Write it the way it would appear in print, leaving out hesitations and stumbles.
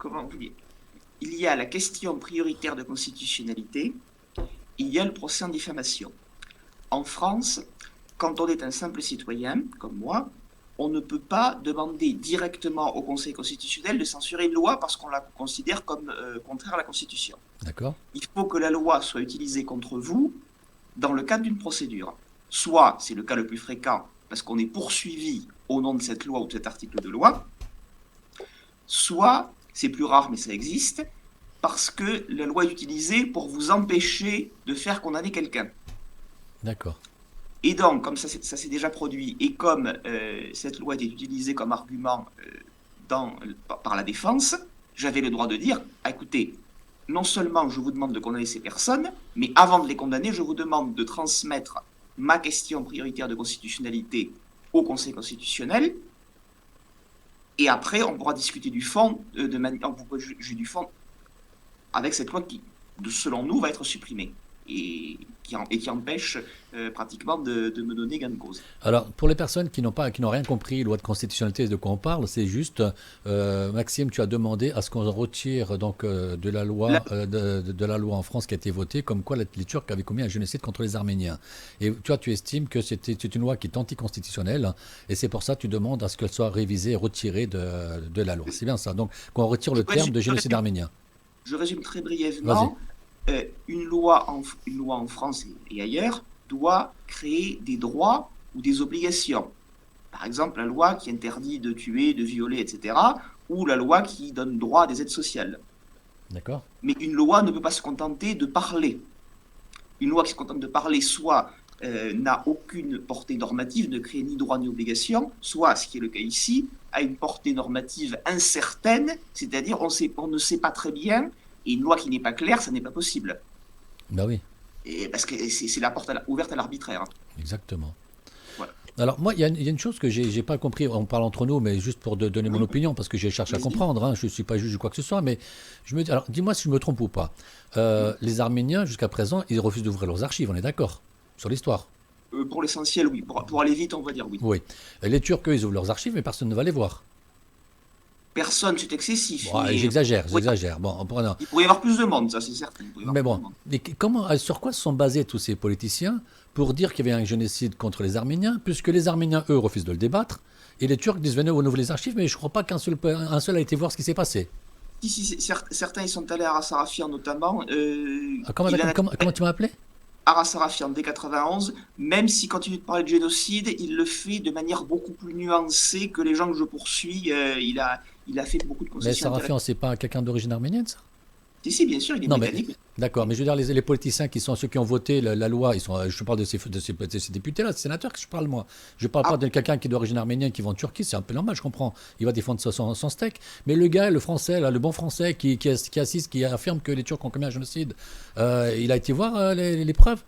comment vous dire, il y a la question prioritaire de constitutionnalité, il y a le procès en diffamation. En France, quand on est un simple citoyen, comme moi, on ne peut pas demander directement au Conseil constitutionnel de censurer une loi parce qu'on la considère comme contraire à la Constitution. D'accord. Il faut que la loi soit utilisée contre vous dans le cadre d'une procédure. Soit, c'est le cas le plus fréquent, parce qu'on est poursuivi au nom de cette loi ou de cet article de loi, soit, c'est plus rare mais ça existe, parce que la loi est utilisée pour vous empêcher de faire condamner quelqu'un. D'accord. Et donc, comme ça s'est déjà produit, et comme cette loi était utilisée comme argument par la défense, j'avais le droit de dire, ah, écoutez, non seulement je vous demande de condamner ces personnes, mais avant de les condamner, je vous demande de transmettre ma question prioritaire de constitutionnalité au Conseil constitutionnel, et après, on pourra discuter du fond, on pourra juger du fond avec cette loi qui, selon nous, va être supprimée et qui empêche pratiquement de me donner gain de cause. Alors, pour les personnes qui n'ont rien compris, loi de constitutionnalité, de quoi on parle, c'est juste, Maxime, tu as demandé à ce qu'on retire donc de la loi, de la loi en France qui a été votée, comme quoi les Turcs avaient commis un génocide contre les Arméniens. Et toi, tu estimes que c'est une loi qui est anticonstitutionnelle, et c'est pour ça que tu demandes à ce qu'elle soit révisée et retirée de la loi. C'est bien ça. Donc, qu'on retire le terme de génocide arménien. Je résume très Vas-y. brièvement. Une loi en France et ailleurs doit créer des droits ou des obligations. Par exemple, la loi qui interdit de tuer, de violer, etc. Ou la loi qui donne droit à des aides sociales. D'accord. Mais une loi ne peut pas se contenter de parler. Une loi qui se contente de parler, soit n'a aucune portée normative, ne crée ni droit ni obligation, soit, ce qui est le cas ici, a une portée normative incertaine, c'est-à-dire on ne sait pas très bien. Et une loi qui n'est pas claire, ça n'est pas possible. Ben oui. Et parce que c'est la porte ouverte à l'arbitraire. Exactement. Voilà. Alors moi, il y a une chose que j'ai pas compris, on parle entre nous, mais juste pour donner mon opinion, parce que je cherche à comprendre, hein, je ne suis pas juge ou quoi que ce soit, mais je me dis, alors dis-moi si je me trompe ou pas. Les Arméniens, jusqu'à présent, ils refusent d'ouvrir leurs archives, on est d'accord, sur l'histoire. Pour l'essentiel, oui. Pour aller vite, on va dire oui. Oui. Les Turcs, eux, ils ouvrent leurs archives, mais personne ne va les voir. Personne, c'est excessif. Bon, Mais j'exagère. Bon, il pourrait y avoir plus de monde, ça c'est certain. mais bon, sur quoi se sont basés tous ces politiciens pour dire qu'il y avait un génocide contre les Arméniens, puisque les Arméniens, eux, refusent de le débattre, et les Turcs disent venez renouveler les archives, mais je ne crois pas qu'un seul a été voir ce qui s'est passé. Si, certains, ils sont allés à Ras Arafian notamment. Comment tu m'as appelé? Aras Arafian, dès 91, même s'il continue de parler de génocide, il le fait de manière beaucoup plus nuancée que les gens que je poursuis. Il a fait beaucoup de concessions. Mais Sarafian, c'est pas quelqu'un d'origine arménienne, ça? Si, bien sûr, il est Non, britannique. mais d'accord, mais je veux dire, les politiciens qui sont ceux qui ont voté la loi, je parle de ces députés-là, ces sénateurs que je parle, moi. Je parle pas de quelqu'un qui est d'origine arménienne qui va en Turquie, c'est un peu normal, je comprends. Il va défendre son steak. Mais le gars, le français, là, le bon français qui assiste, qui affirme que les Turcs ont commis un génocide, il a été voir les preuves?